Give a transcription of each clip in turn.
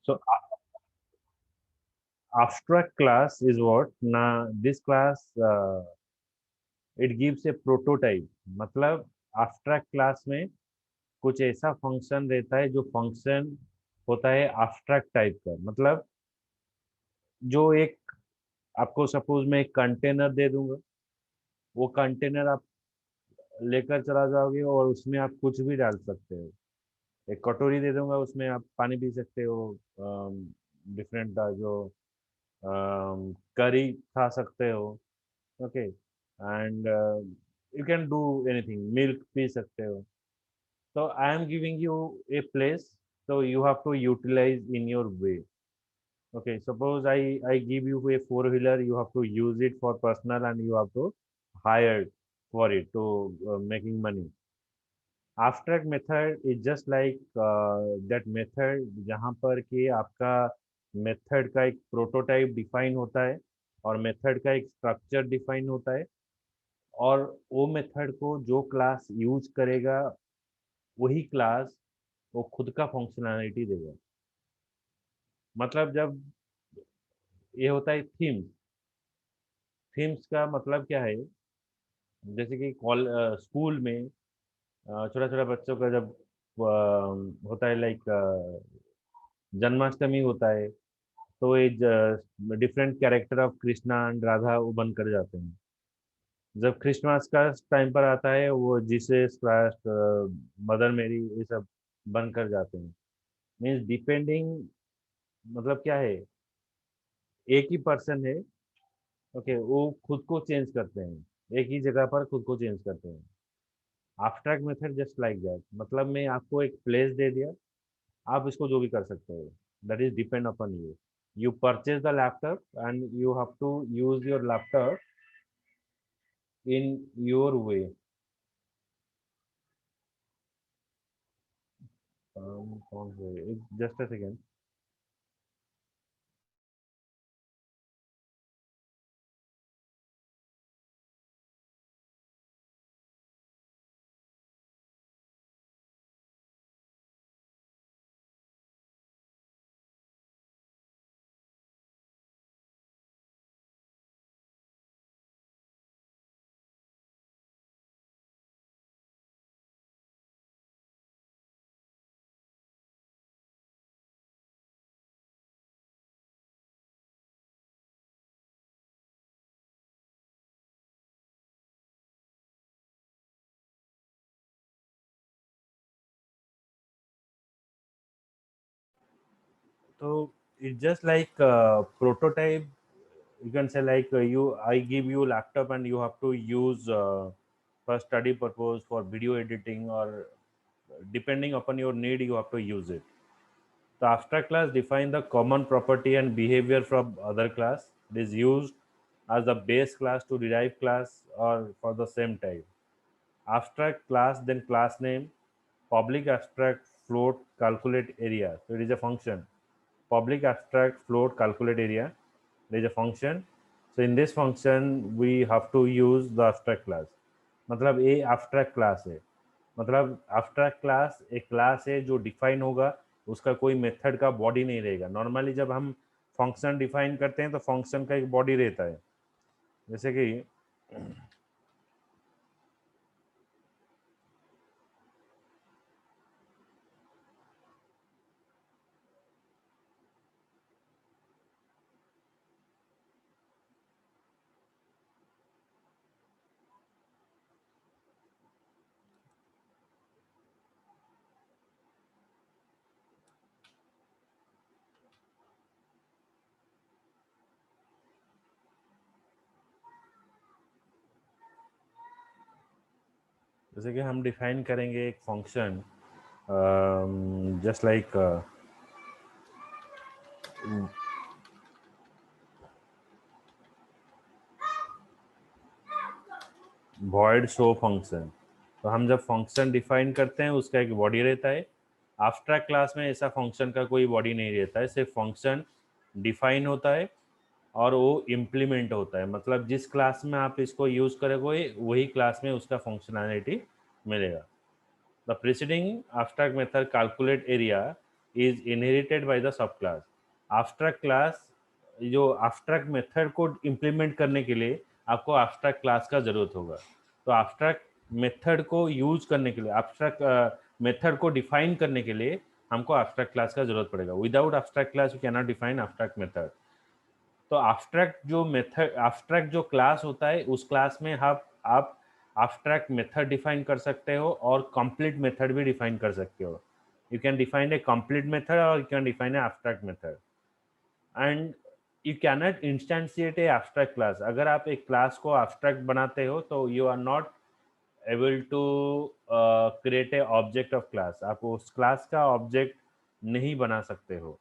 So abstract class is what? Now this class it gives a prototype. मतलब abstract class में कुछ ऐसा function रहता है जो फंक्शन होता है abstract टाइप का। मतलब जो एक आपको सपोज मैं एक कंटेनर दे दूंगा, वो कंटेनर आप लेकर चला जाओगे और उसमें आप कुछ भी डाल सकते हो। एक कटोरी दे दूंगा, उसमें आप पानी पी सकते हो, डिफरेंट जो करी खा सकते हो। Okay, and you can do anything, milk P सकते हो। तो I am giving U a place, so you have to utilize in your way. Okay, suppose I give you a four-wheeler, you have to use it for personal and you have to hire for it to making money. Abstract method is just like that method जहाँ पर कि आपका method का एक prototype define होता है और method का एक स्ट्रक्चर डिफाइन होता है, और वो मेथड को जो क्लास यूज करेगा वही क्लास वो खुद का फंक्शनैलिटी देगा। मतलब जब ये होता है थीम्स, थीम्स का मतलब क्या है? जैसे कि स्कूल में छोटा छोटा बच्चों का जब होता है लाइक जन्माष्टमी होता है, तो ये different character of Krishna and Radha वो बन कर जाते हैं। जब क्रिसमस का टाइम पर आता है वो जीसस क्राइस्ट, मदर मेरी, ये सब बन कर जाते हैं। मीन्स डिपेंडिंग, मतलब क्या है, एक ही पर्सन है। ओके, वो खुद को चेंज करते हैं, एक ही जगह पर खुद को चेंज करते हैं। Abstract method just like that, मतलब मैं आपको एक प्लेस दे दिया, आप इसको जो भी कर सकते हो, that is depend upon you. You purchase the laptop and you have to use your laptop in your way. Just a second. So it's just like prototype. You can say like I give you laptop and you have to use for study purpose, for video editing, or depending upon your need, you have to use it. The abstract class define the common property and behavior from other class. It is used as the base class to derive class or for the same type. Abstract class, then class name, public abstract float calculate area. So it is a function. Public abstract float calculate area. There is a function. So in this function we have to use the abstract class. मतलब ये abstract class है। मतलब abstract class एक class है जो define होगा, उसका कोई मेथड का बॉडी नहीं रहेगा। नॉर्मली जब हम फंक्शन डिफाइन करते हैं तो फंक्शन का एक बॉडी रहता है, जैसे कि जैसे कि हम डिफाइन करेंगे एक function just like void show function. तो हम जब फंक्शन डिफाइन करते हैं उसका एक बॉडी रहता है। एब्स्ट्रैक्ट क्लास में ऐसा फंक्शन का कोई बॉडी नहीं रहता है, सिर्फ फंक्शन डिफाइन होता है और वो इम्प्लीमेंट होता है। मतलब जिस क्लास में आप इसको यूज करोगे वही क्लास में उसका फंक्शनैलिटी मिलेगा। The preceding abstract method calculate area is inherited by the subclass. abstract class, जो abstract मेथड को इम्प्लीमेंट करने के लिए आपको abstract क्लास का जरूरत होगा. तो abstract मेथड को यूज करने के लिए, abstract मेथड को डिफाइन करने के लिए हमको abstract क्लास का जरूरत पड़ेगा. Without abstract class you can not define abstract method. तो abstract जो मेथड, abstract जो क्लास होता है, उस क्लास में आप abstract मेथड डिफाइन कर सकते हो और कंप्लीट मेथड भी डिफाइन कर सकते हो. You can define a complete method or you can define an abstract method. And you cannot instantiate a abstract class. अगर आप एक क्लास को abstract बनाते हो तो you are not able to create a object of class. आप उस class का ऑब्जेक्ट नहीं बना सकते हो.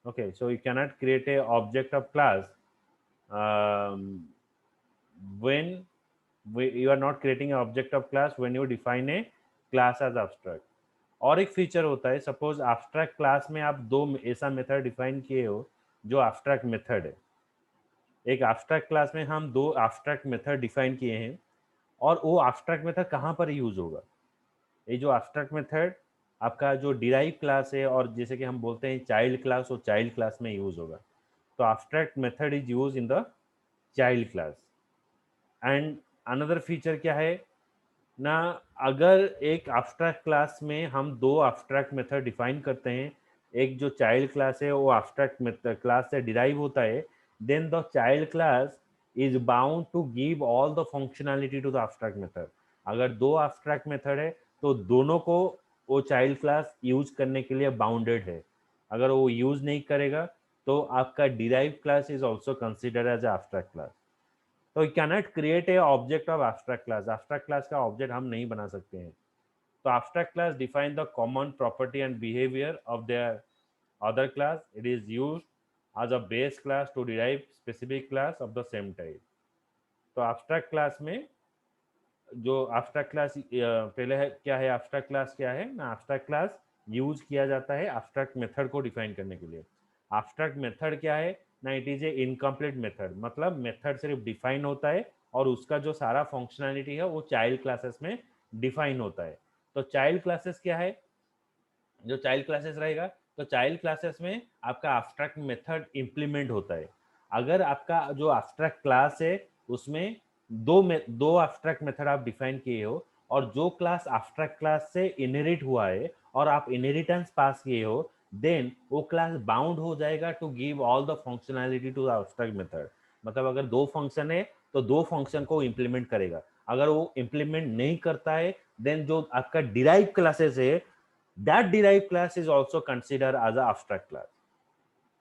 Okay, so you cannot create a object of class when you are not creating an object of class when you define a class as abstract. और एक feature होता है, सपोज एब्स्ट्रैक्ट क्लास में आप दो ऐसा मेथड डिफाइन किए हो जो एब्स्ट्रैक्ट मेथड है. एक एब्स्ट्रैक्ट क्लास में हम दो एब्स्ट्रैक्ट मेथड डिफाइन किए हैं और वो एब्स्ट्रैक्ट मेथड कहाँ पर यूज होगा. ये जो एब्स्ट्रैक्ट मेथड आपका जो डिराइव क्लास है, और जैसे कि हम बोलते हैं चाइल्ड क्लास, वो चाइल्ड क्लास में यूज होगा. तो abstract method is use in the child class. And another feature क्या है ना, अगर एक एब्स्ट्रैक्ट क्लास में हम दो एब्स्ट्रैक्ट मेथड डिफाइन करते हैं, एक जो चाइल्ड क्लास है वो एब्स्ट्रैक्ट मेथड क्लास से डिराइव होता है, then the child class is bound to give all the functionality to the abstract method. अगर दो एब्स्ट्रैक्ट मेथड है तो दोनों को वो चाइल्ड क्लास यूज करने के लिए बाउंडेड है. अगर वो यूज नहीं करेगा तो आपका derive class is also considered as abstract class. तो you cannot create a object of abstract class. Abstract class का ऑब्जेक्ट हम नहीं बना सकते हैं. तो abstract class define the common property and behaviour of their other class. It is used as a base class to derive specific class of the same type. तो abstract class में जो एब्स्ट्रैक्ट क्लास पहले है, क्या है abstract class, क्या है ना, एब्स्ट्रैक्ट क्लास यूज किया जाता है एब्स्ट्रैक्ट मेथड को डिफाइन करने के लिए. एब्स्ट्रैक्ट मेथड क्या है ना, it is a incomplete method. मतलब मेथड सिर्फ डिफाइन होता है और उसका जो सारा फंक्शनैलिटी है वो चाइल्ड क्लासेस में डिफाइन होता है. तो चाइल्ड क्लासेस क्या है, जो चाइल्ड क्लासेस रहेगा, तो चाइल्ड क्लासेस में आपका एब्स्ट्रैक्ट मेथड इम्प्लीमेंट होता है. अगर आपका जो एब्स्ट्रैक्ट क्लास है उसमें दो एब्स्ट्रैक्ट मेथड आप डिफाइन किए हो, और जो क्लास एब्स्ट्रैक्ट क्लास से इनहेरिट हुआ है और आप इनहेरिटेंस पास किए हो, देन वो क्लास बाउंड हो जाएगा to give all the functionality to the abstract method. मतलब अगर दो फंक्शन है तो दो फंक्शन को इम्प्लीमेंट करेगा. अगर वो इम्प्लीमेंट नहीं करता है, देन जो आपका डिराइव क्लासेस है, that derived class is also considered as an abstract class.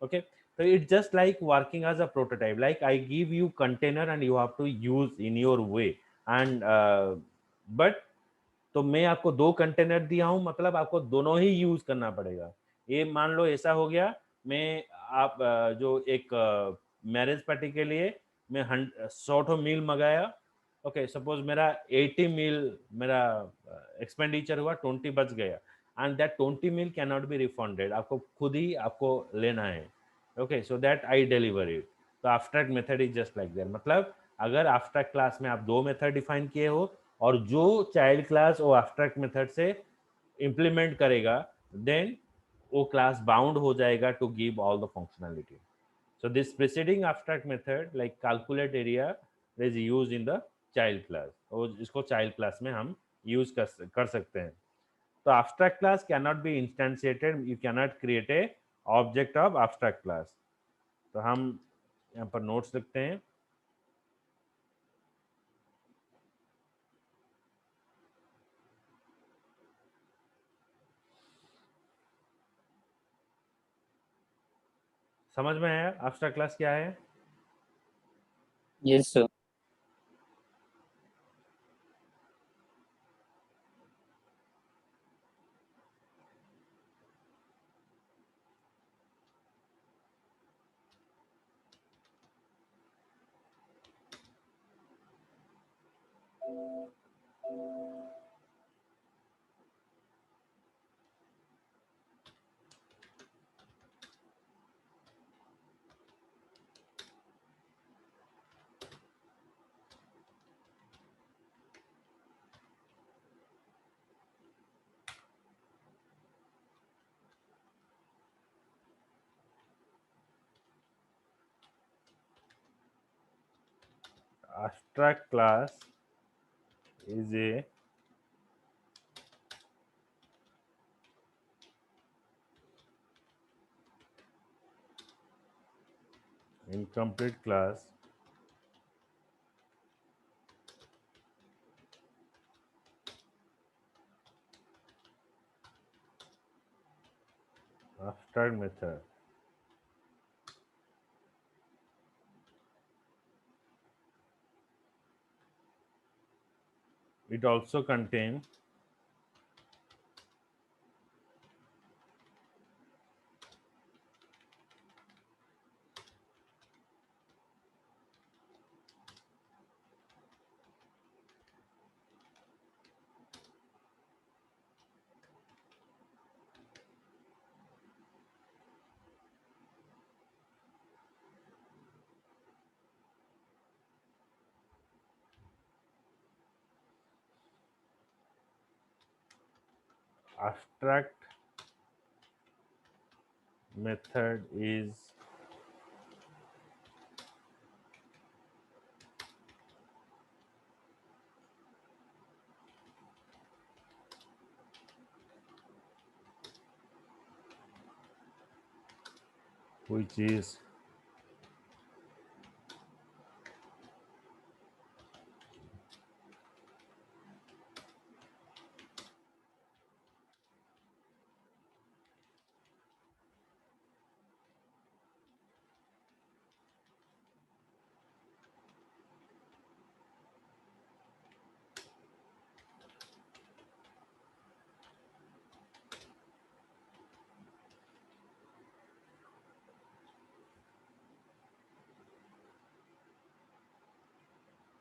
Okay, so it's just like working as a prototype. Like I give you container and you have to use in your way. And but तो मैं आपको दो container दिया हूं, मतलब आपको दोनों ही use करना पड़ेगा. ये मान लो ऐसा हो गया, मैं आप जो एक मैरिज पार्टी के लिए मैं 100 मील मंगाया. ओके, सपोज मेरा 80 मील मेरा एक्सपेंडिचर हुआ, 20 बच गया, and that 20 meal can not be refunded. आपको खुद ही आपको लेना है. Okay, so that I deliver it. तो abstract method is just like that. मतलब अगर एब्स्ट्रैक्ट क्लास में आप दो मेथड डिफाइन किए हो और जो चाइल्ड क्लास वो एब्स्ट्रैक्ट मेथड से इंप्लीमेंट करेगा, देन वो क्लास बाउंड हो जाएगा to give all the functionality. So this preceding abstract method like calculate area is used in the child class, और इसको चाइल्ड क्लास में हम यूज कर सकते हैं. तो abstract class can not be instantiated, you can not create a object of abstract class. तो हम यहाँ पर नोट्स लिखते हैं. समझ में आया एब्स्ट्रैक्ट क्लास क्या है? Yes, sir. Abstract class is a incomplete class abstract method. It also contains abstract method is which is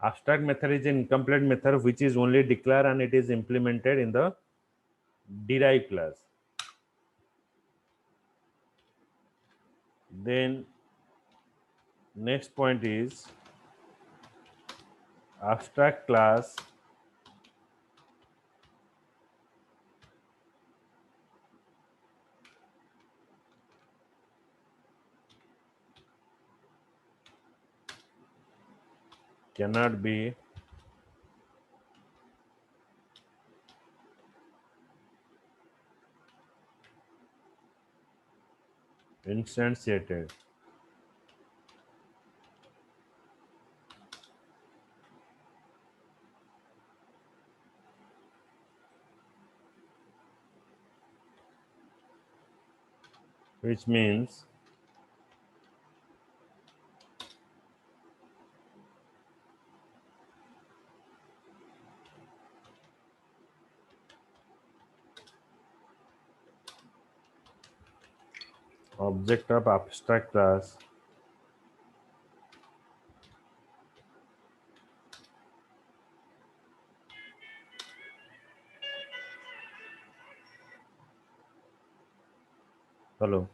abstract method is an incomplete method which is only declared and it is implemented in the derived class. Then next point is abstract class cannot be instantiated. Which means object of abstract class hello.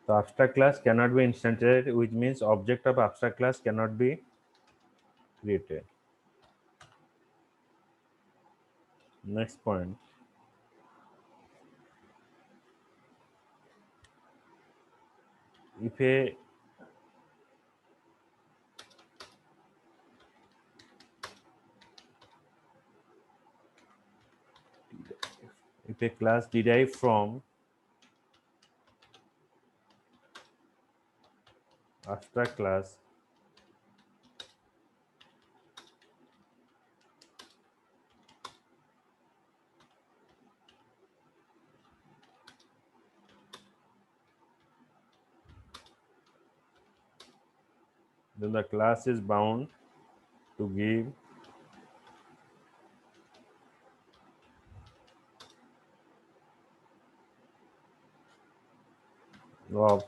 The abstract class cannot be instantiated, which means object of abstract class cannot be created. Next point. If a class derived from abstract class then the class is bound to give of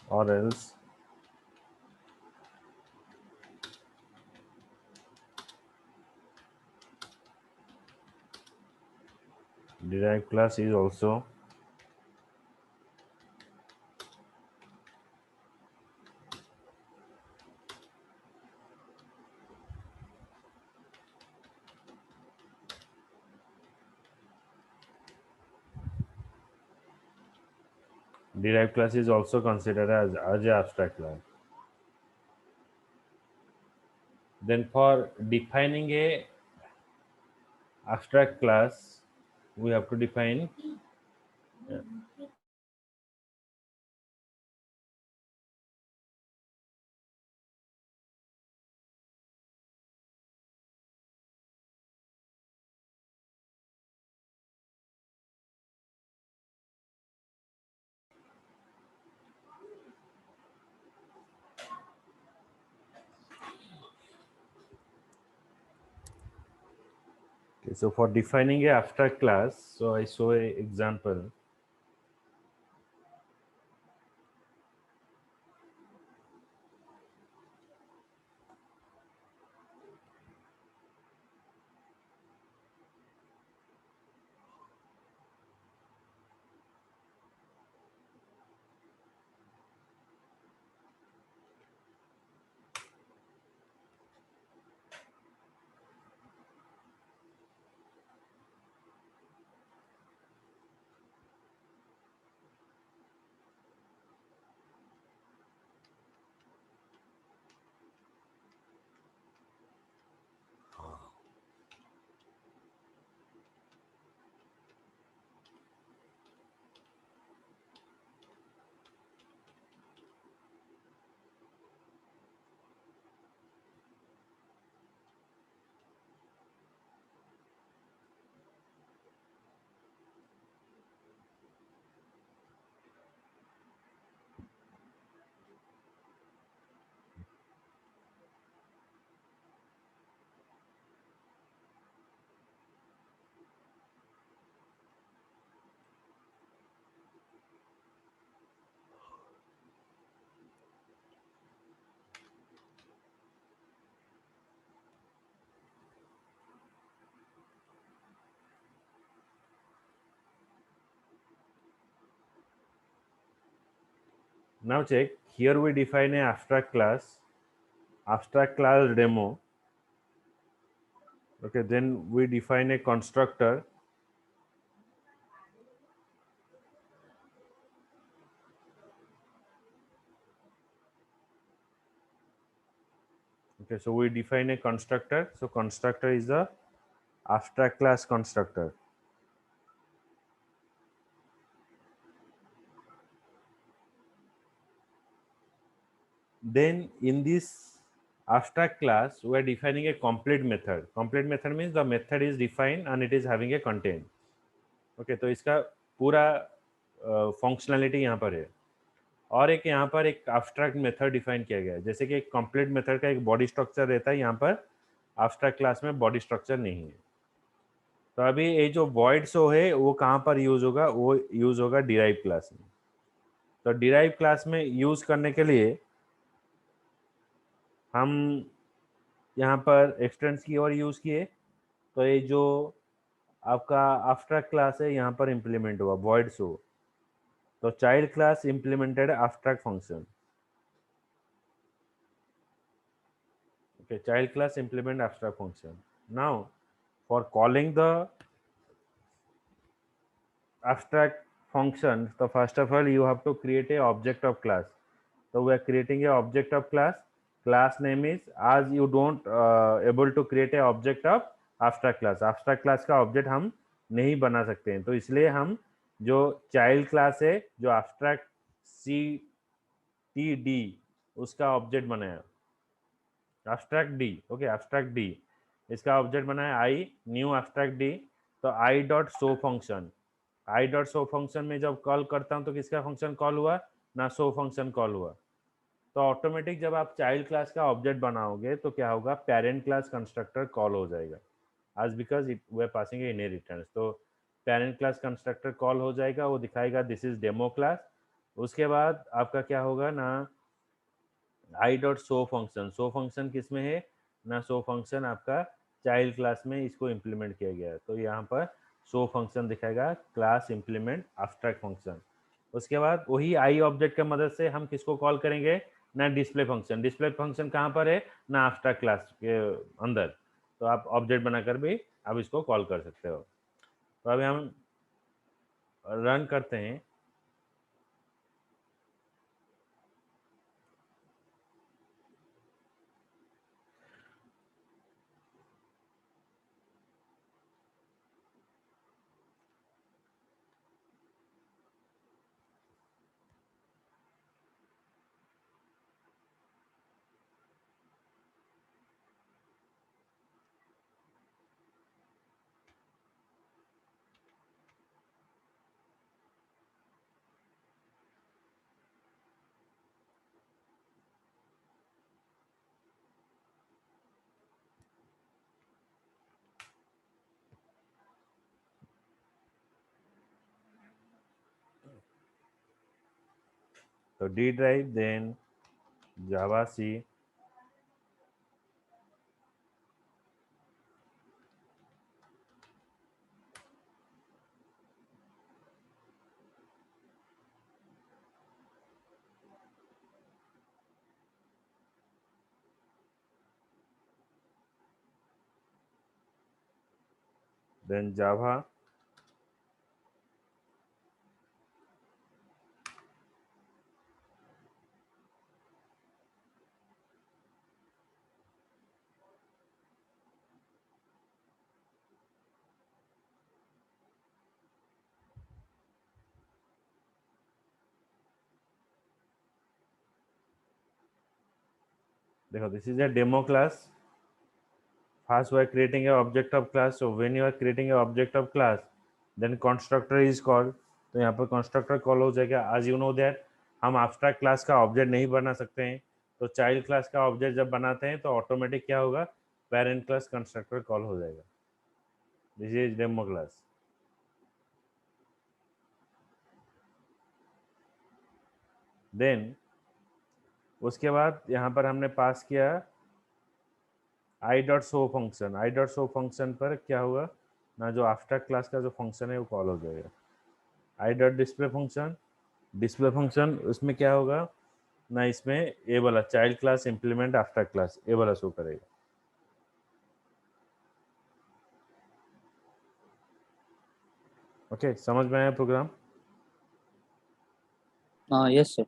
or else derived class is also considered as a abstract class. Then for defining a abstract class, we have to define okay, so for defining a abstract class, so I show a example. Now check, here we define a abstract class demo. Okay, then we define a constructor. Okay, so we define a constructor. So constructor is the abstract class constructor. Then in this abstract class, we are defining a complete method. Complete method means the method is defined and it is having a content. Okay, तो इसका पूरा functionality यहाँ पर है। और एक यहाँ पर एक abstract मेथड डिफाइन किया गया है, जैसे कि एक कंप्लीट मेथड का एक बॉडी स्ट्रक्चर रहता है, यहाँ पर abstract क्लास में बॉडी स्ट्रक्चर नहीं है। तो अभी ये जो void show है वो कहाँ पर यूज होगा, वो यूज होगा डिराइव क्लास में। तो डिराइव क्लास में यूज करने के लिए हम यहाँ पर एक्सटेंस की और यूज किए, तो ये जो आपका abstract क्लास है यहाँ पर इम्प्लीमेंट हुआ void show। तो child class implemented abstract function. Okay, child class implement abstract function. Now, for calling the abstract function, so first of all, you have to create a object of class. So we are creating a object of class. Class name is, as you don't able to create a object of abstract class. Abstract class का object हम नहीं बना सकते हैं, तो इसलिए हम जो child class है, जो abstract CTD उसका object बनाया, abstract D. Okay, abstract D. इसका ऑब्जेक्ट बना है आई न्यू एब्स्ट्रैक्ट डी, तो आई dot show function, I dot show function में जब कॉल करता हूँ तो किसका फंक्शन कॉल हुआ ना, शो फंक्शन कॉल हुआ। तो ऑटोमेटिक जब आप चाइल्ड क्लास का ऑब्जेक्ट बनाओगे तो क्या होगा, पेरेंट क्लास कंस्ट्रक्टर कॉल हो जाएगा, आज because way passing A inheritance. तो पेरेंट क्लास कंस्ट्रक्टर कॉल हो जाएगा, वो दिखाएगा दिस इज डेमो क्लास। उसके बाद आपका क्या होगा ना, आई dot show function, show function किस में है ना, शो फंक्शन आपका चाइल्ड क्लास में इसको इम्प्लीमेंट किया गया है, तो यहाँ पर शो फंक्शन दिखाएगा क्लास इम्प्लीमेंट एब्स्ट्रैक्ट फंक्शन। उसके बाद वही आई ऑब्जेक्ट की मदद से हम किसको कॉल करेंगे ना, डिस्प्ले फंक्शन। डिस्प्ले फंक्शन कहाँ पर है ना, एब्स्ट्रैक्ट क्लास के अंदर, तो आप ऑब्जेक्ट बनाकर भी आप इसको कॉल कर सकते हो। तो अभी हम रन करते हैं। तो डी ड्राइव देन जावा सी, देन जावा, देखो this is a demo class. First we are creating a object of class, so when you are creating a object of class then constructor is called। तो यहाँ पर constructor call हो जाएगा। as you know that हम abstract class का object नहीं बना सकते हैं, तो चाइल्ड क्लास का ऑब्जेक्ट जब बनाते हैं तो ऑटोमेटिक क्या होगा, पेरेंट क्लास कंस्ट्रक्टर कॉल हो जाएगा। This is demo class. Then उसके बाद यहाँ पर हमने पास किया I dot show function. I dot show function पर क्या होगा ना, जो आफ्टर क्लास का जो फंक्शन है वो कॉल हो जाएगा। I dot display function, display function उसमें क्या होगा ना, इसमें ए वाला child class implement after class A वाला शो करेगा। ओके, समझ में आया प्रोग्राम। हाँ, yes sir.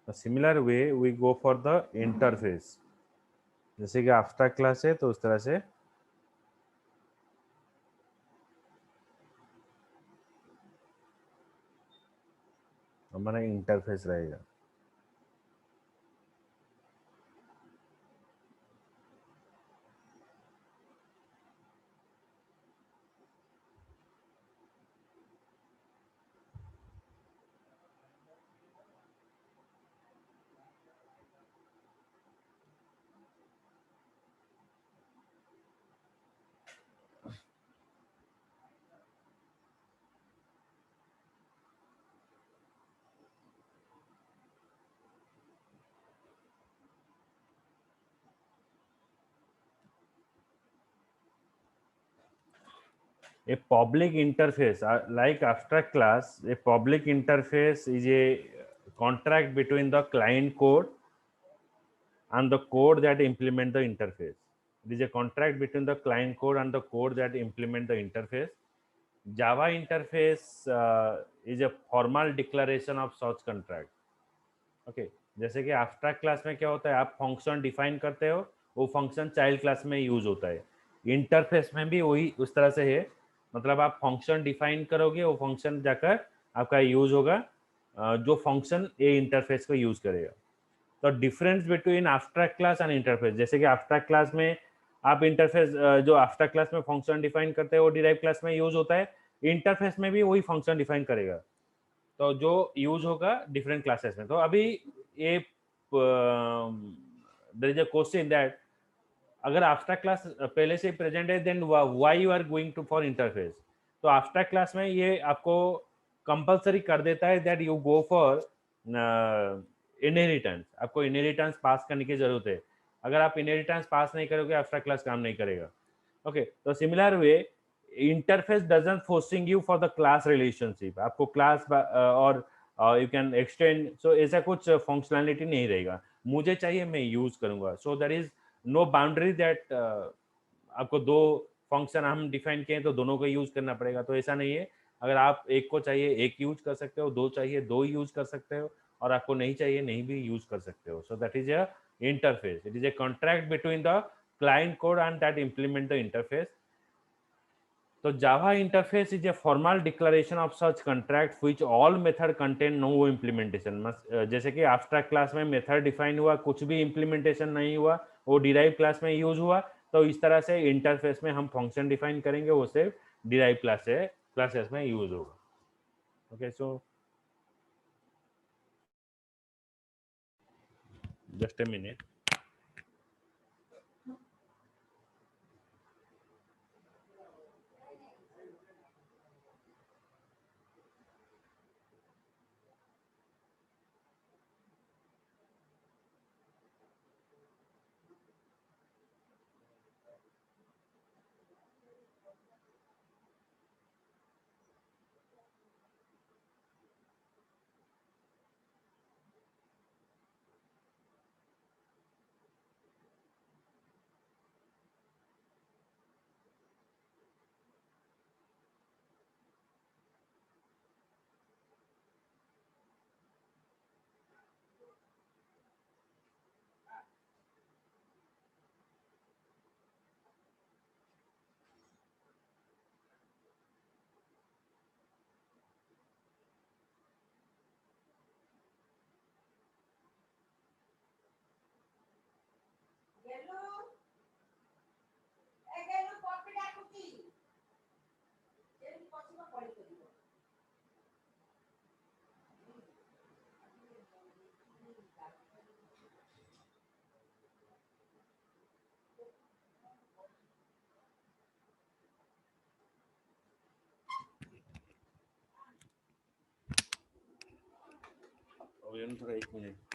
Similar way we go for the interface, जैसे कि आफ्टर क्लास है तो उस तरह से हमारा इंटरफेस रहेगा। A public interface, like abstract class, a public interface is a contract between the client code and the code that implement the interface. It is a contract between the client code and the code that implement the interface. Java interface is a formal declaration of such contract. Okay जैसे कि abstract class में क्या होता है, आप function define करते हो, वो फंक्शन चाइल्ड क्लास में यूज होता है। इंटरफेस में भी वही उस तरह से है, मतलब आप फंक्शन डिफाइन करोगे, वो फंक्शन जाकर आपका यूज होगा, जो फंक्शन ए इंटरफेस को यूज करेगा। तो difference between abstract class and interface, जैसे कि एब्स्ट्रैक्ट क्लास में आप इंटरफेस, जो एब्स्ट्रैक्ट क्लास में फंक्शन डिफाइन करते हैं वो डिराइव क्लास में यूज होता है, इंटरफेस में भी वही फंक्शन डिफाइन करेगा, तो जो यूज होगा डिफरेंट क्लासेस में। तो अभी ये there is a question that अगर एब्स्ट्रैक्ट क्लास पहले से प्रेजेंट है, then why you are going to for interface. तो एब्स्ट्रैक्ट क्लास में ये आपको कंपलसरी कर देता है that you go for inheritance, आपको इनहेरिटेंस पास करने की जरूरत है। अगर आप इनहेरिटेंस पास नहीं करोगे, एब्स्ट्रैक्ट क्लास काम नहीं करेगा। ओके, तो similar way interface doesn't forcing you for the class relationship, आपको क्लास और यू कैन एक्सटेंड, सो ऐसा कुछ फंक्शनैलिटी नहीं रहेगा, मुझे चाहिए मैं यूज करूंगा। So there is no boundary that आपको दो फंक्शन हम डिफाइन किए तो दोनों को यूज करना पड़ेगा, तो ऐसा नहीं है। अगर आप एक को चाहिए एक यूज कर सकते हो, दो चाहिए दो यूज कर सकते हो, और आपको नहीं चाहिए नहीं भी यूज कर सकते हो। सो that is a interface, it is a contract between the client code and that implement the interface. So Java interface is a formal declaration of such contract which all method contain no implementation. जैसे कि abstract class में method define हुआ, कुछ भी implementation नहीं हुआ, वो derived class में use हुआ, तो इस तरह से interface में हम function define करेंगे, वो सिर्फ derived class से classes में use होगा। Okay, so just a minute. थोड़ा एक minute.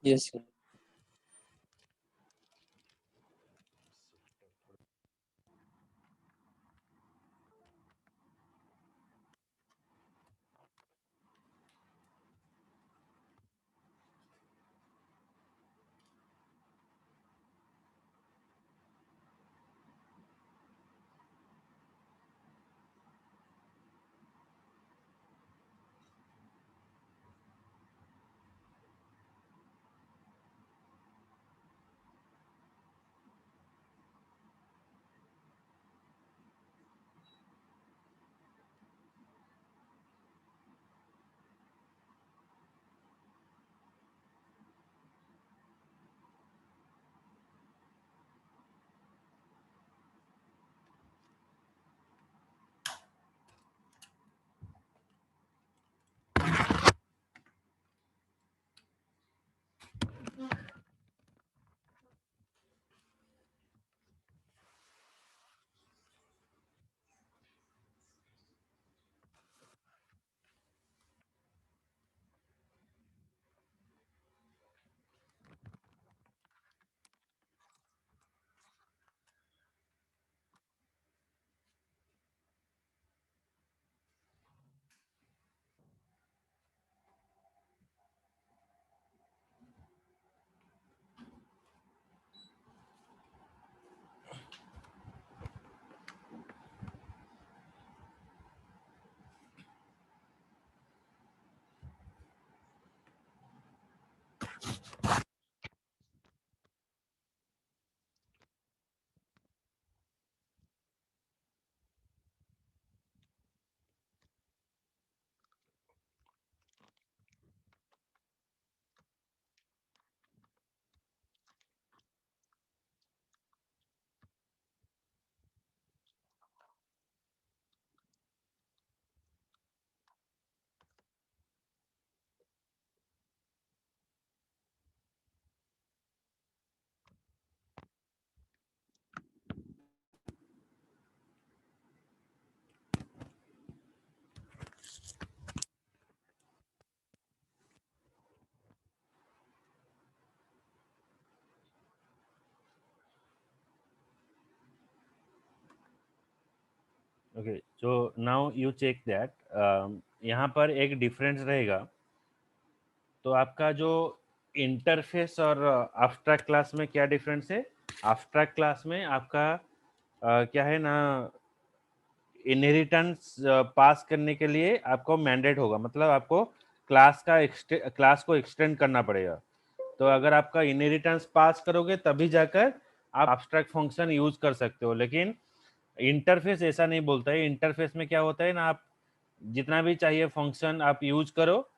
Yes, sir. Okay, so now you check that यहाँ पर एक डिफरेंस रहेगा। तो आपका जो इंटरफेस और एब्स्ट्रैक्ट क्लास में क्या डिफरेंस है? एब्स्ट्रैक्ट क्लास में आपका क्या है ना, इनहेरिटेंस पास करने के लिए आपको मैंडेट होगा, मतलब आपको क्लास को एक्सटेंड करना पड़ेगा। तो अगर आपका इनहेरिटेंस पास करोगे तभी जाकर आप एब्स्ट्रैक्ट फंक्शन यूज कर सकते हो। लेकिन इंटरफेस ऐसा नहीं बोलता है। इंटरफेस में क्या होता है ना, आप जितना भी चाहिए फंक्शन आप यूज करो,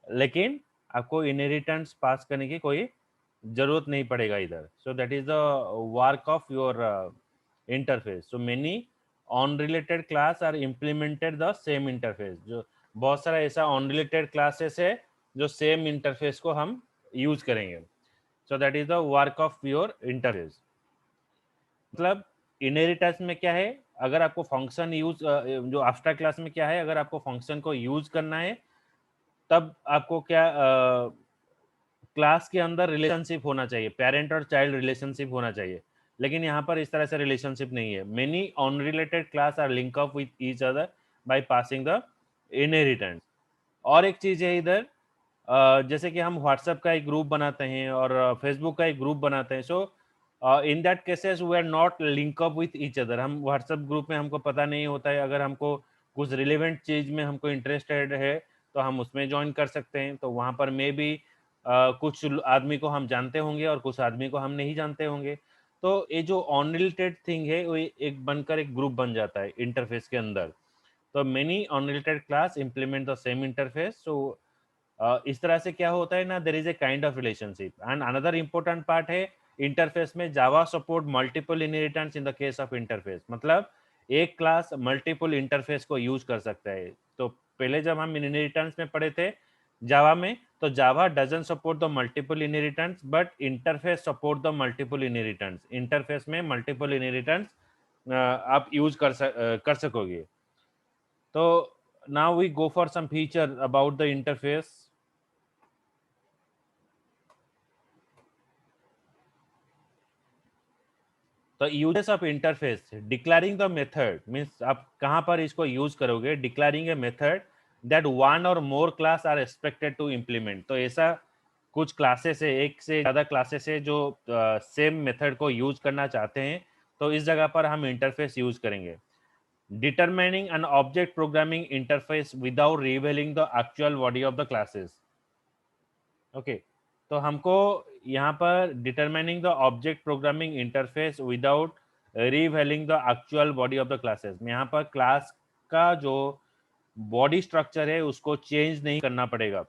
लेकिन आपको इनहेरिटेंस पास करने की कोई जरूरत नहीं पड़ेगा इधर। So that is the work of your interface. So many unrelated class are implemented the same interface. जो बहुत सारा ऐसा ऑन रिलेटेड क्लासेस है जो सेम इंटरफेस को हम यूज करेंगे। सो that is the work of your interface. मतलब इनहेरिटेंस में क्या है, अगर आपको फंक्शन यूज जो एब्स्ट्रैक्ट क्लास में क्या है, अगर आपको फंक्शन को यूज करना है तब आपको क्या क्लास के अंदर रिलेशनशिप होना चाहिए, पेरेंट और चाइल्ड रिलेशनशिप होना चाहिए। लेकिन यहाँ पर इस तरह से रिलेशनशिप नहीं है। Many unrelated class are link up with each other by passing the inheritance. और एक चीज है इधर, जैसे कि हम व्हाट्सएप का एक ग्रुप बनाते हैं और फेसबुक का एक ग्रुप बनाते हैं। So in that cases we are not link up with each other. हम व्हाट्सएप ग्रुप में हमको पता नहीं होता है, अगर हमको कुछ रिलेवेंट चीज में हमको इंटरेस्टेड है तो हम उसमें ज्वाइन कर सकते हैं। तो वहाँ पर मे भी कुछ आदमी को हम जानते होंगे और कुछ आदमी को हम नहीं जानते होंगे। तो ये जो अनरिलेटेड थिंग है वो एक बनकर एक ग्रुप बन जाता है इंटरफेस के अंदर। तो many unrelated class implement the same interface. So इस तरह से क्या होता है ना, there is a kind of relationship. And another important part है इंटरफेस में Java support multiple inheritance in the case of interface. मतलब एक क्लास मल्टीपल इंटरफेस को यूज कर सकता है। तो पहले जब हम इनहेरिटेंस में पढ़े थे जावा में, तो Java doesn't support the multiple inheritance but interface support the multiple inheritance. Interface में मल्टीपल इनहेरिटेंस आप यूज कर सकोगे। तो now we go for some feature about the interface. तो uses of interface, declaring the method means आप कहाँ पर इसको यूज करोगे। Declaring a method that one or more class are expected to implement. तो ऐसा कुछ क्लासेस है, एक से ज़्यादा क्लासेस है जो सेम मेथड को यूज करना चाहते हैं, तो इस जगह पर हम इंटरफेस यूज करेंगे। Determining an object programming interface without revealing the actual body of the classes. Okay, तो हमको यहाँ पर determining the object programming interface without revealing the actual body of the classes में, यहाँ पर क्लास का जो बॉडी स्ट्रक्चर है उसको चेंज नहीं करना पड़ेगा।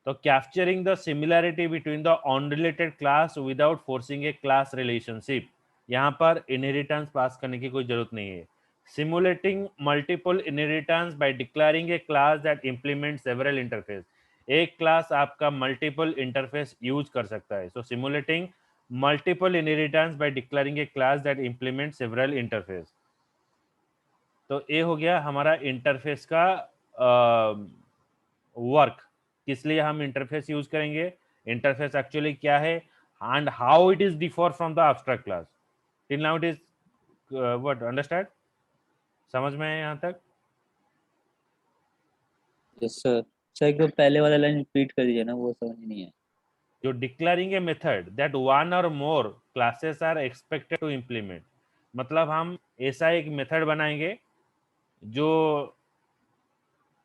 तो capturing the similarity between the unrelated class without forcing A class relationship, यहाँ पर इनहेरिटेंस पास करने की कोई जरूरत नहीं है। Simulating multiple inheritance by declaring a class that implement several interface. एक क्लास आपका मल्टीपल इंटरफेस यूज कर सकता है। So simulating multiple inheritance by declaring a class that implement several interface. तो ये हो गया हमारा इंटरफेस का वर्क। किस लिए हम इंटरफेस यूज करेंगे, इंटरफेस एक्चुअली क्या है, and how it is differ from the abstract class. Till now it is what understand, समझ में है यहाँ तक? Yes sir. सर एक तो पहले वाला लाइन रिपीट कर दीजिए ना, वो समझ नहीं है। जो declaring a method that one or more classes are expected to implement, मतलब हम ऐसा एक मेथड बनाएंगे जो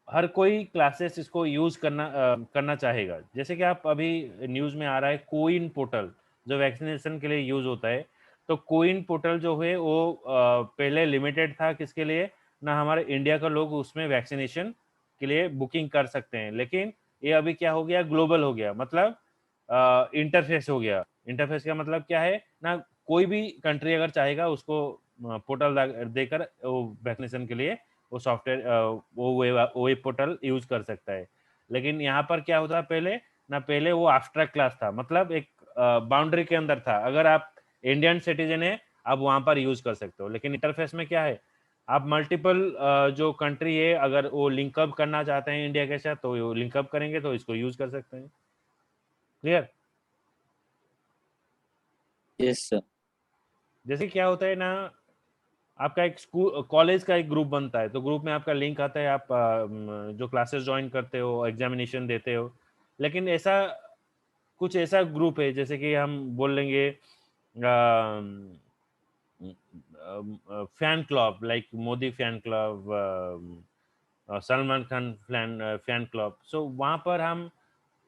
हर कोई क्लासेस इसको यूज करना चाहेगा। जैसे कि आप अभी न्यूज में आ रहा है कोविन पोर्टल जो वैक्सीनेशन के लिए यूज होता है। तो कोविन पोर्टल जो है वो पहले लिमिटेड था किसके लिए ना, हमारे इंडिया का लोग उसमें वैक्सीनेशन के लिए बुकिंग कर सकते हैं। लेकिन ये अभी क्या हो गया, ग्लोबल हो गया, मतलब इंटरफेस हो गया। इंटरफेस का मतलब क्या है ना, कोई भी कंट्री अगर चाहेगा उसको पोर्टल देकर वो वैक्सीनेशन के लिए वो सॉफ्टवेयर वो वेब पोर्टल यूज कर सकता है। लेकिन यहाँ पर क्या होता है, पहले ना, पहले वो एब्स्ट्रैक्ट क्लास था, मतलब एक बाउंड्री के अंदर था। अगर आप इंडियन सिटीजन है आप वहां पर यूज कर सकते हो। लेकिन इंटरफेस में क्या है, आप मल्टीपल जो कंट्री है अगर वो लिंकअप करना चाहते हैं इंडिया के साथ तो लिंकअप करेंगे तो इसको यूज कर सकते हैं। क्लियर? Yes sir. जैसे क्या होता है ना, आपका एक स्कूल कॉलेज का एक ग्रुप बनता है, तो ग्रुप में आपका लिंक आता है, आप जो क्लासेस ज्वाइन करते हो, एग्जामिनेशन देते हो। लेकिन ऐसा कुछ ऐसा ग्रुप है जैसे कि हम बोल लेंगे fan club, like Modi fan club, Salman Khan fan club. So वहाँ पर हम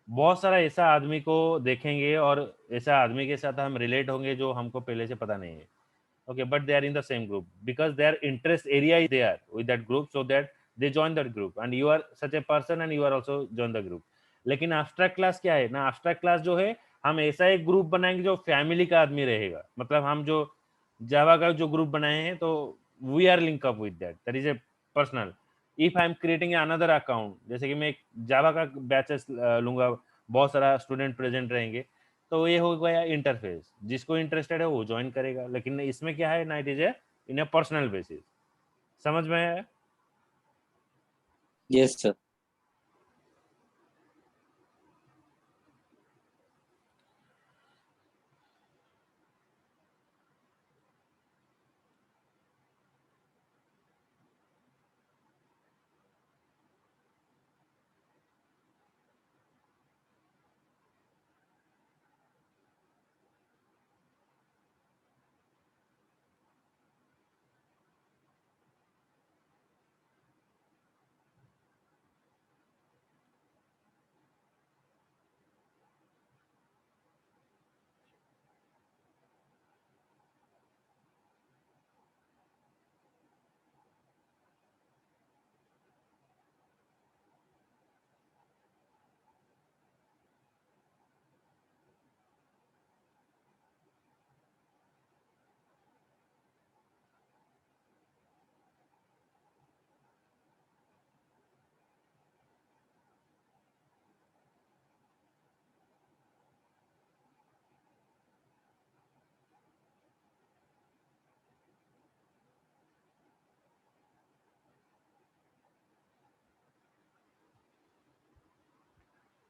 बहुत सारा ऐसा आदमी को देखेंगे और ऐसा आदमी के साथ हम रिलेट होंगे जो हमको पहले से पता नहीं है। Okay, but they are in the same group because their interest area is there with that group, so that they join that group and you are such a person and you are also join the group. लेकिन abstract class क्या है ना, abstract class जो है, हम ऐसा एक group बनाएंगे जो फैमिली का आदमी रहेगा। मतलब हम जो जावा का जो ग्रुप बनाए हैं, तो we are link up with that is a personal. If I am creating another account, जैसे कि मैं एक जावा का बैचेस लूंगा, बहुत सारा स्टूडेंट प्रेजेंट रहेंगे, तो ये हो गया इंटरफेस। जिसको इंटरेस्टेड है वो ज्वाइन करेगा, लेकिन इसमें क्या है ना, it is a in A personal basis. समझ में आया? Yes sir.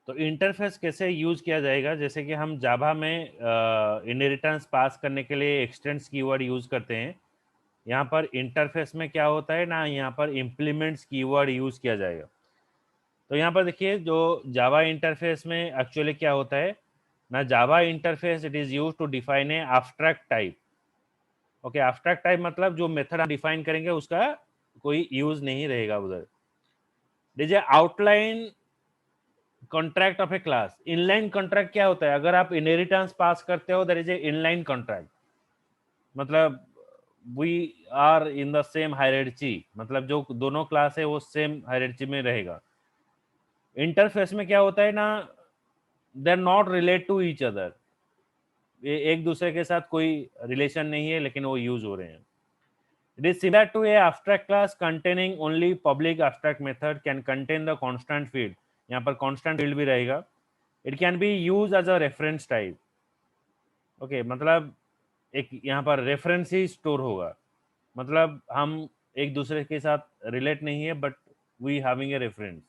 तो इंटरफेस कैसे यूज किया जाएगा, जैसे कि हम जावा में इनहेरिटेंस पास करने के लिए एक्सटेंड्स कीवर्ड यूज करते हैं। यहाँ पर इंटरफेस में क्या होता है ना, यहाँ पर इम्प्लीमेंट्स कीवर्ड यूज किया जाएगा। तो यहाँ पर देखिए, जो जावा इंटरफेस में एक्चुअली क्या होता है ना, Java interface it is use to define a abstract type. Okay, abstract type मतलब जो मेथड हम डिफाइन करेंगे उसका कोई यूज नहीं रहेगा उधर। देखिए, outline contract of a class. Inline contract क्या होता है, अगर आप इनहेरिटेंस पास करते हो, that is a inline contract. मतलब we are in the same hierarchy, मतलब जो दोनों क्लास है वो सेम हायरार्ची में रहेगा। इंटरफेस में क्या होता है ना, they are not relate to each other, ये एक दूसरे के साथ कोई रिलेशन नहीं है, लेकिन वो यूज हो रहे हैं। It is similar to a abstract class containing only public abstract method can contain the constant field. यहाँ पर कांस्टेंट फील्ड भी रहेगा। It can be use as a reference type. Okay, मतलब एक यहाँ पर रेफरेंस ही स्टोर होगा। मतलब हम एक दूसरे के साथ रिलेट नहीं है, but we having a reference.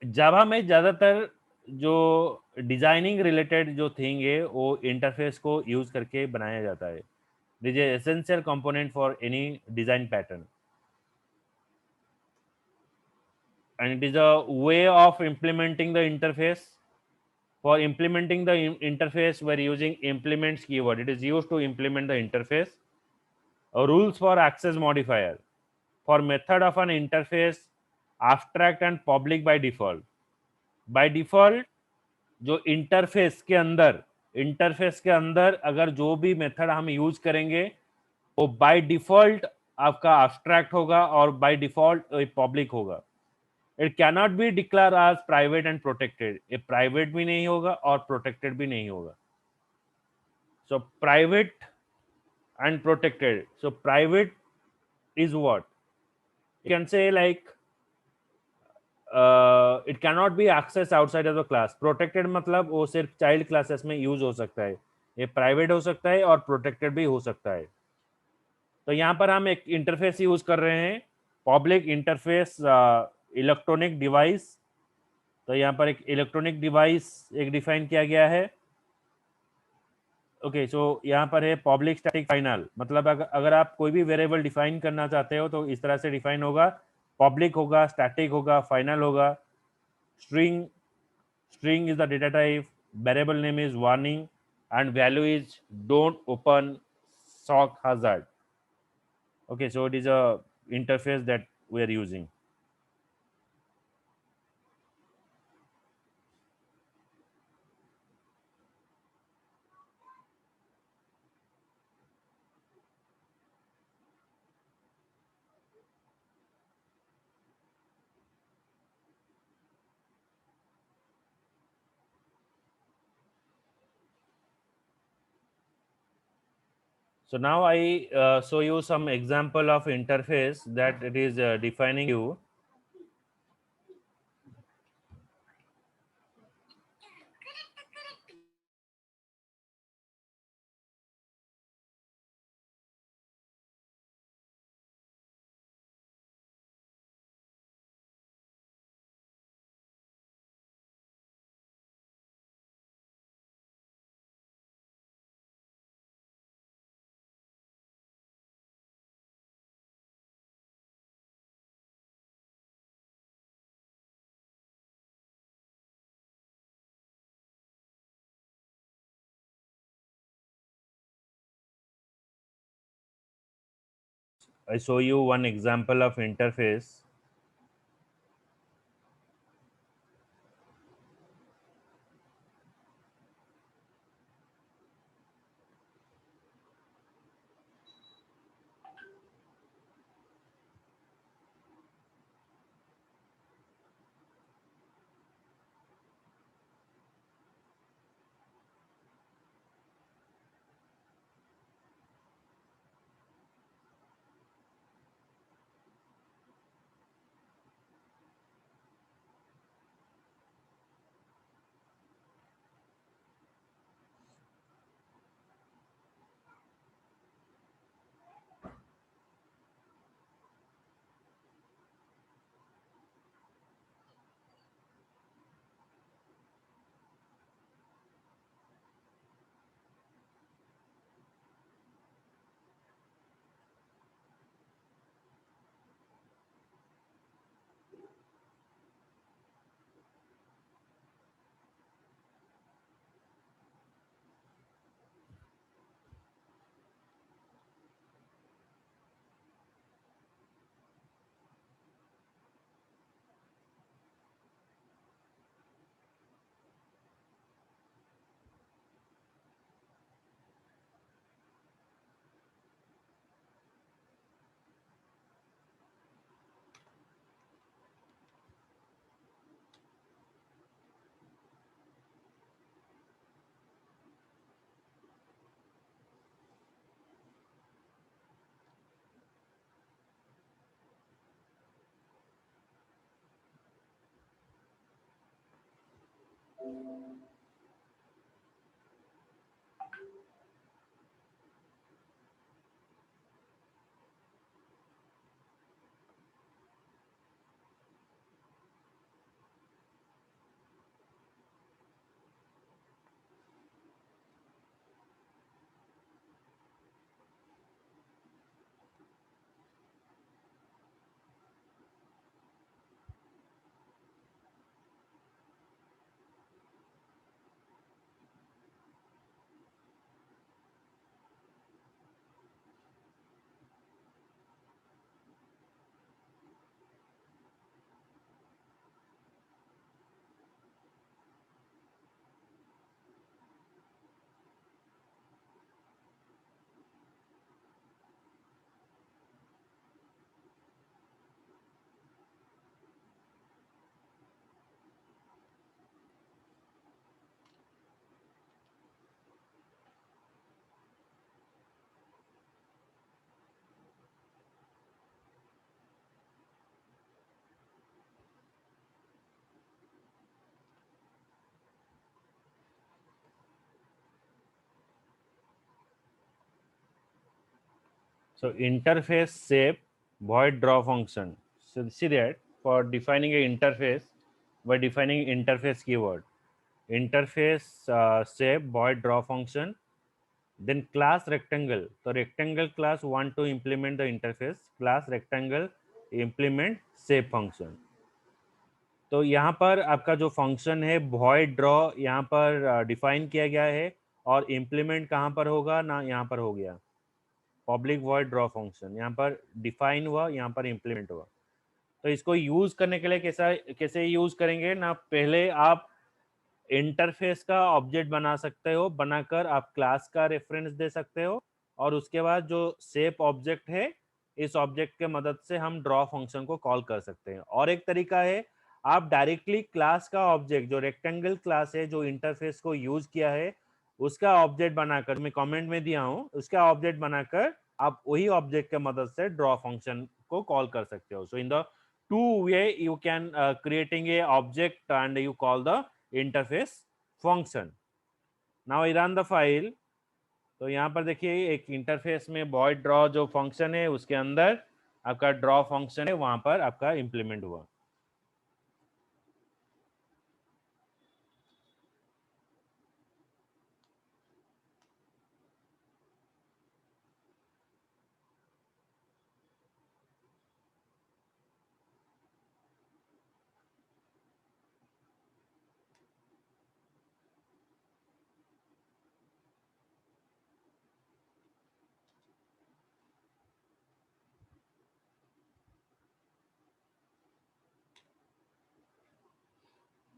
Java में ज़्यादातर जो डिजाइनिंग रिलेटेड जो थिंग है वो इंटरफेस को यूज करके बनाया जाता है। This is essential component for any design pattern, and it is a way of implementing the interface. For implementing the interface, we're using implements keyword. It is used to implement the interface. Rules for access modifier. For method of an interface, abstract and public by default. By default, जो interface के अंदर अगर जो भी method हम use करेंगे, वो by default आपका abstract होगा और बाय डिफॉल्ट पब्लिक होगा। It cannot be declare as private and protected. ये प्राइवेट भी नहीं होगा और प्रोटेक्टेड भी नहीं होगा। So private and protected. So private is what you can say, like it cannot be accessed outside of the class. Protected मतलब वो सिर्फ चाइल्ड क्लासेस में यूज हो सकता है। ये प्राइवेट हो सकता है और प्रोटेक्टेड भी हो सकता है। तो यहाँ पर हम एक इंटरफेस यूज कर रहे हैं, पब्लिक इंटरफेस इलेक्ट्रॉनिक डिवाइस। तो यहाँ पर एक इलेक्ट्रॉनिक डिवाइस एक डिफाइन किया गया है। ओके, सो यहाँ पर है पब्लिक स्टैटिक फाइनल, मतलब अगर आप कोई भी वेरिएबल डिफाइन करना चाहते हो तो इस तरह से डिफाइन होगा, पब्लिक होगा, स्टैटिक होगा, फाइनल होगा। String, string is the data type, variable name is warning, and value is don't open sock hazard. Okay, so it is a interface that we are using. So now I show you some example of interface that it is defining you. I show you one example of interface. So interface shape void draw function. So see that for defining a interface, by defining interface keyword, interface shape void draw function, then class rectangle, तो rectangle class want to implement the interface, class rectangle implement shape function. तो यहाँ पर आपका जो function है void draw यहाँ पर define किया गया है, और इम्प्लीमेंट कहाँ पर होगा ना, यहाँ पर हो गया पब्लिक void ड्रॉ फंक्शन, यहाँ पर डिफाइन हुआ, यहाँ पर इम्प्लीमेंट हुआ। तो इसको यूज करने के लिए कैसा कैसे यूज करेंगे ना, पहले आप इंटरफेस का ऑब्जेक्ट बना सकते हो, बनाकर आप क्लास का रेफरेंस दे सकते हो, और उसके बाद जो शेप ऑब्जेक्ट है, इस ऑब्जेक्ट के मदद से हम ड्रॉ फंक्शन को कॉल कर सकते हैं। और एक तरीका है, आप डायरेक्टली क्लास का ऑब्जेक्ट, जो रेक्टेंगल क्लास है जो इंटरफेस को यूज किया है, उसका ऑब्जेक्ट बनाकर, मैं कमेंट में दिया हूँ, उसका ऑब्जेक्ट बनाकर आप वही ऑब्जेक्ट के मदद से ड्रॉ फंक्शन को कॉल कर सकते हो। So in the two way you can creating a object and you call the interface function. Now I run the file. तो यहाँ पर देखिए एक इंटरफेस में void ड्रॉ जो फंक्शन है उसके अंदर आपका ड्रॉ फंक्शन है, वहां पर आपका इंप्लीमेंट हुआ।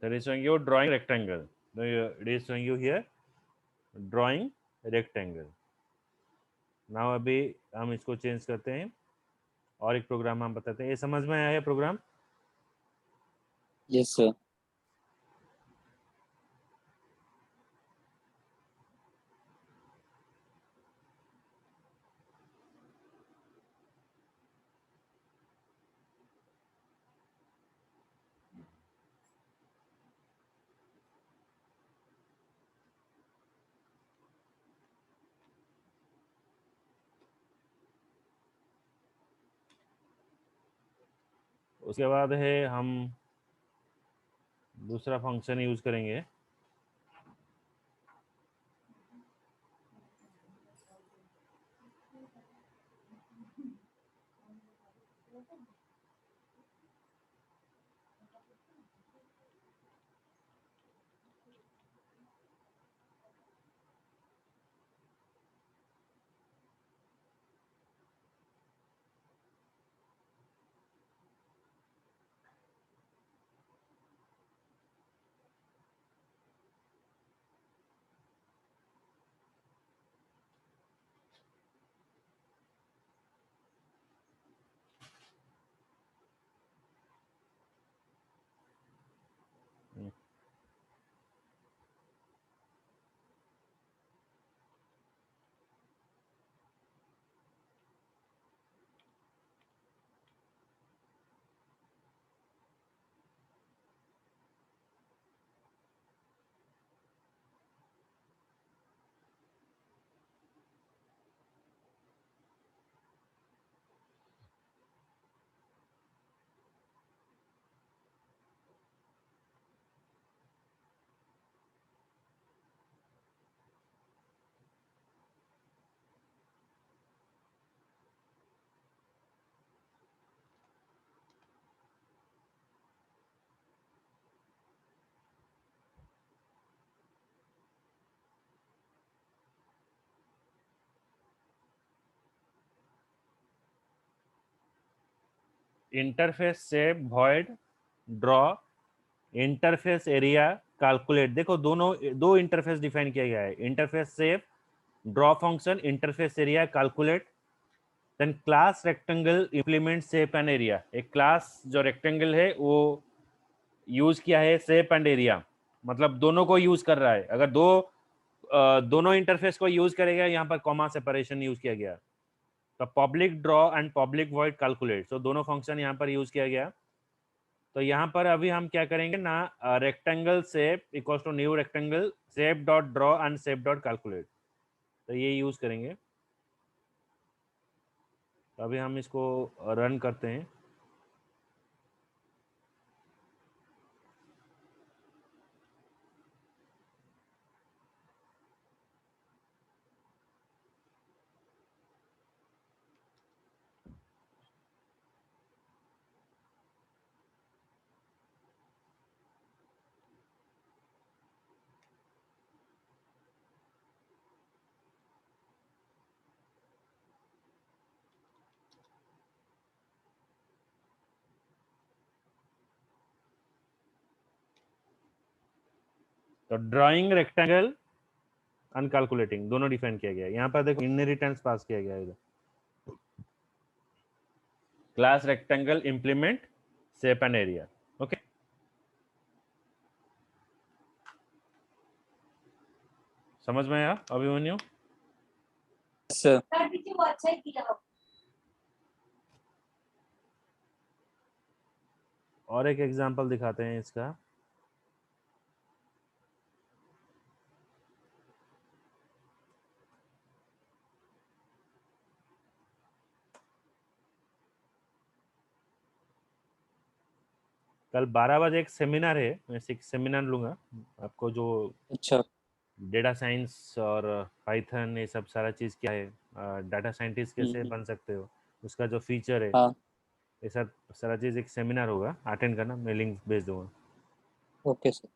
That is showing you drawing rectangle. It is showing you here drawing rectangle. Now अभी हम इसको चेंज करते हैं और एक प्रोग्राम हम बताते हैं। ये समझ में आया है प्रोग्राम? Yes sir. उसके बाद है हम दूसरा फंक्शन यूज करेंगे। Interface shape void draw interface area calculate. देखो दोनों दो इंटरफेस डिफाइन किया गया है, interface shape draw function, interface area calculate. Then class rectangle implement shape and area, एक क्लास जो रेक्टेंगल है वो यूज किया है शेप एंड एरिया, मतलब दोनों को यूज कर रहा है। अगर दोनों इंटरफेस को यूज करेगा, यहाँ पर कॉमा सेपरेशन यूज किया गया। तो public draw and public void calculate, तो दोनों फंक्शन यहाँ पर यूज किया गया। तो यहाँ पर अभी हम क्या करेंगे ना, rectangle shape equals to new rectangle shape dot draw and shape dot calculate, तो ये यूज करेंगे। तो अभी हम इसको रन करते हैं। तो ड्राइंग रेक्टेंगल, अनकैलकुलेटिंग दोनों डिफाइन किया गया है। यहाँ पर देखो इनहेरिटेंस पास किया गया है इधर। Class rectangle implement shape and area. Okay, समझ में आया अभिमन्यु? सर और एक एग्जांपल दिखाते हैं इसका। कल 12 बजे एक सेमिनार है, मैं एक सेमिनार लूंगा आपको, जो अच्छा डेटा साइंस और पाइथन ये सब सारा चीज़ क्या है, डाटा साइंटिस्ट कैसे हम्म, बन सकते हो, उसका जो फीचर है, हाँ ये सब सारा चीज़ एक सेमिनार होगा, अटेंड करना, मैं लिंक भेज दूंगा। Okay sir.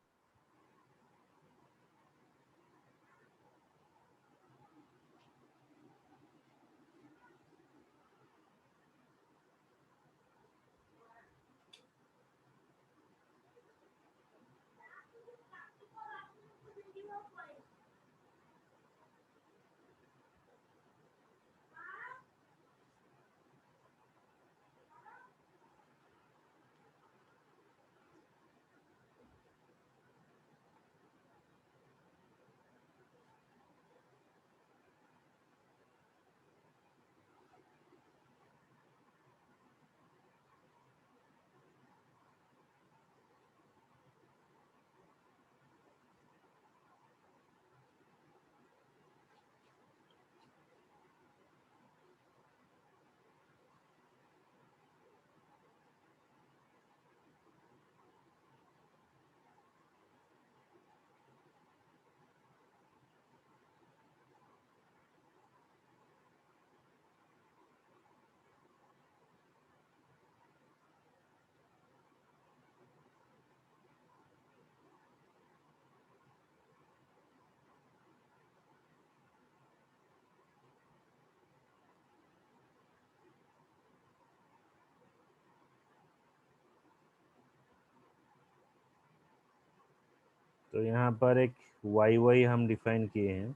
तो यहाँ पर एक वाई वाई हम डिफाइन किए हैं।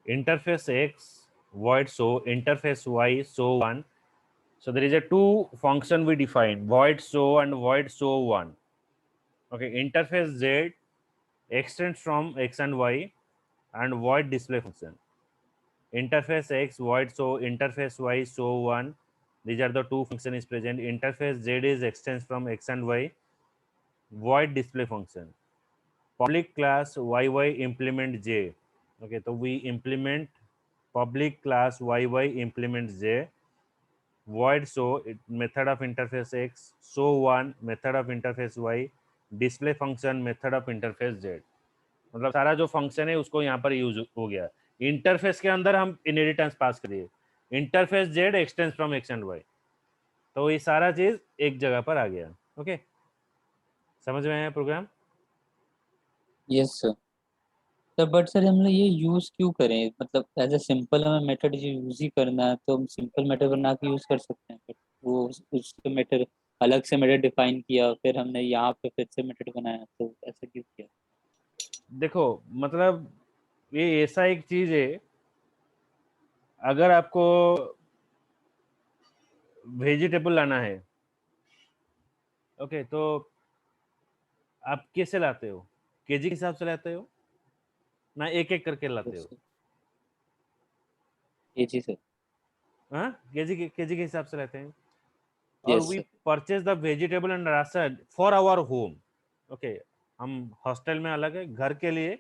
Interface X void show, interface Y show one. So there is a two function we define, void show and void show one. Okay, interface Z extends from X and Y and void display function. Interface X void show, interface Y show one. These are the two function is present. Interface Z is extends from X and Y, void display function. Public class YY implement J. Okay, so we implement public class YY implement J. Void show method of interface X, show one method of interface Y, display function method of interface Z. मतलब सारा जो function है उसको यहाँ पर use हो गया। Interface के अंदर हम इनहेरिटेंस पास करिए, interface Z extends from X and Y, तो ये सारा चीज एक जगह पर आ गया। ओके, समझ में आया program? Yes sir. Sir but sir हम लोग ये यूज क्यों करें, मतलब एज ए सिंपल हमें मेथड यूज ही करना है तो हम सिंपल मेथड बना के यूज कर सकते हैं, बट वो उसके मेथड अलग से मेथड डिफाइन किया, फिर हमने यहाँ पे फिर से मेथड बनाया, तो ऐसा क्यों किया? देखो, मतलब ये ऐसा एक चीज है, अगर आपको वेजिटेबल लाना है, ओके, तो आप कैसे लाते हो? केजी के हिसाब से लाते हो ना एक एक करके लाते हो? ये जी सर। हाँ, केजी के हिसाब से लाते हैं। और yes we sir. Purchase the vegetable and ration for our home. Okay, हम हॉस्टल में अलग है, घर के लिए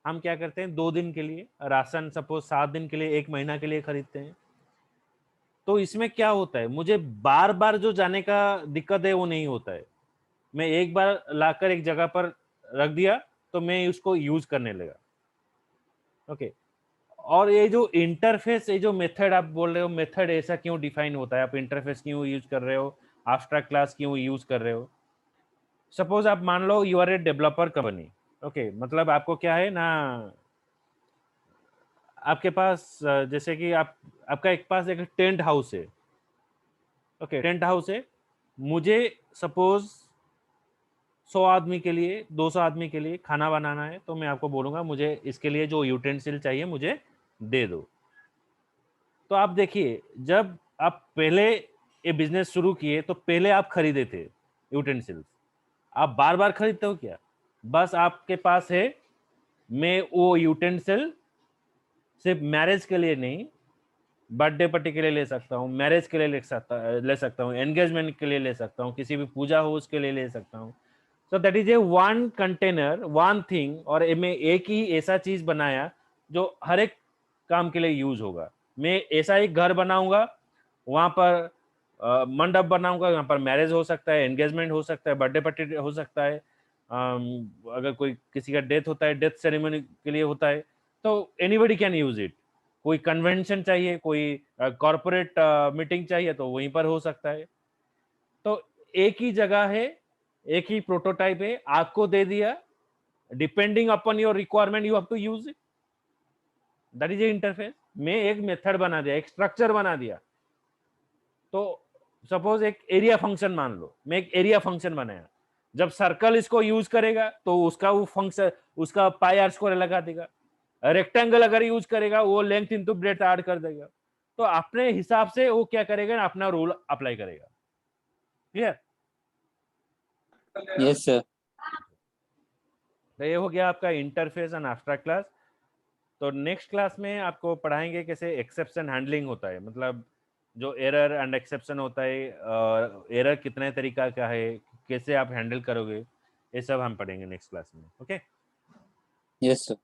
हम क्या करते हैं, 2 दिन के लिए राशन, सपोज 7 दिन के लिए, 1 महीना के लिए खरीदते हैं। तो इसमें क्या होता है, मुझे बार बार जो जाने का दिक्कत है वो नहीं होता है। मैं एक बार लाकर एक जगह पर रख दिया तो मैं उसको यूज करने लगा। ओके, और ये जो इंटरफेस, ये जो मेथड आप बोल रहे हो, मेथड ऐसा क्यों डिफाइन होता है, आप इंटरफेस क्यों यूज कर रहे हो, एब्स्ट्रैक्ट क्लास क्यों यूज कर रहे हो? सपोज आप मान लो you are a developer company. Okay, मतलब आपको क्या है ना, आपके पास जैसे कि आपका एक पास एक टेंट हाउस है। ओके, टेंट हाउस है, मुझे सपोज 100 आदमी के लिए, 200 आदमी के लिए खाना बनाना है, तो मैं आपको बोलूंगा मुझे इसके लिए जो यूटेंसिल चाहिए मुझे दे दो। तो आप देखिए, जब आप पहले ये बिजनेस शुरू किए तो पहले आप खरीदे थे यूटेंसिल्स, आप बार बार खरीदते हो क्या? बस आपके पास है, मैं वो यूटेंसिल सिर्फ मैरिज के लिए नहीं, बर्थडे पार्टी के लिए ले सकता हूँ, मैरिज के लिए ले सकता हूँ, एंगेजमेंट के लिए ले सकता हूँ, किसी भी पूजा हो उसके लिए ले सकता हूँ। सो that is A one container, one thing, और मैं एक ही ऐसा चीज बनाया जो हर एक काम के लिए यूज होगा। मैं ऐसा एक घर बनाऊंगा, वहां पर मंडप बनाऊंगा, वहां पर मैरिज हो सकता है, एंगेजमेंट हो सकता है, बर्थडे पार्टी हो सकता है, अगर कोई किसी का डेथ होता है, डेथ सेरेमनी के लिए होता है, तो एनीबडी कैन यूज इट। कोई कन्वेंशन चाहिए, कोई कॉर्पोरेट मीटिंग चाहिए, तो वहीं पर हो सकता है। तो एक ही जगह है, एक ही प्रोटोटाइप है, आपको दे दिया, depending upon your requirement you have to use it. That is a interface. मैं एक मेथड बना दिया, एक स्ट्रक्चर बना दिया। तो सपोज एक एरिया फंक्शन मान लो, मैं एक एरिया फंक्शन बनाया, जब सर्कल इसको यूज करेगा तो उसका वो फंक्शन, उसका पाई आर स्क्वायर लगा देगा। रेक्टेंगल अगर यूज करेगा वो लेंथ इंटू ब्रेथ ऐड कर देगा। तो अपने हिसाब से वो क्या करेगा ना, अपना रूल अप्लाई करेगा। क्लियर? Yes sir. तो ये हो गया आपका इंटरफेस एंड एब्स्ट्रैक्ट क्लास। तो नेक्स्ट क्लास में आपको पढ़ाएंगे कैसे एक्सेप्शन हैंडलिंग होता है, मतलब जो एरर एंड एक्सेप्शन होता है, एरर कितने तरीका का है, कैसे आप हैंडल करोगे, ये सब हम पढ़ेंगे नेक्स्ट क्लास में। ओके। Yes sir.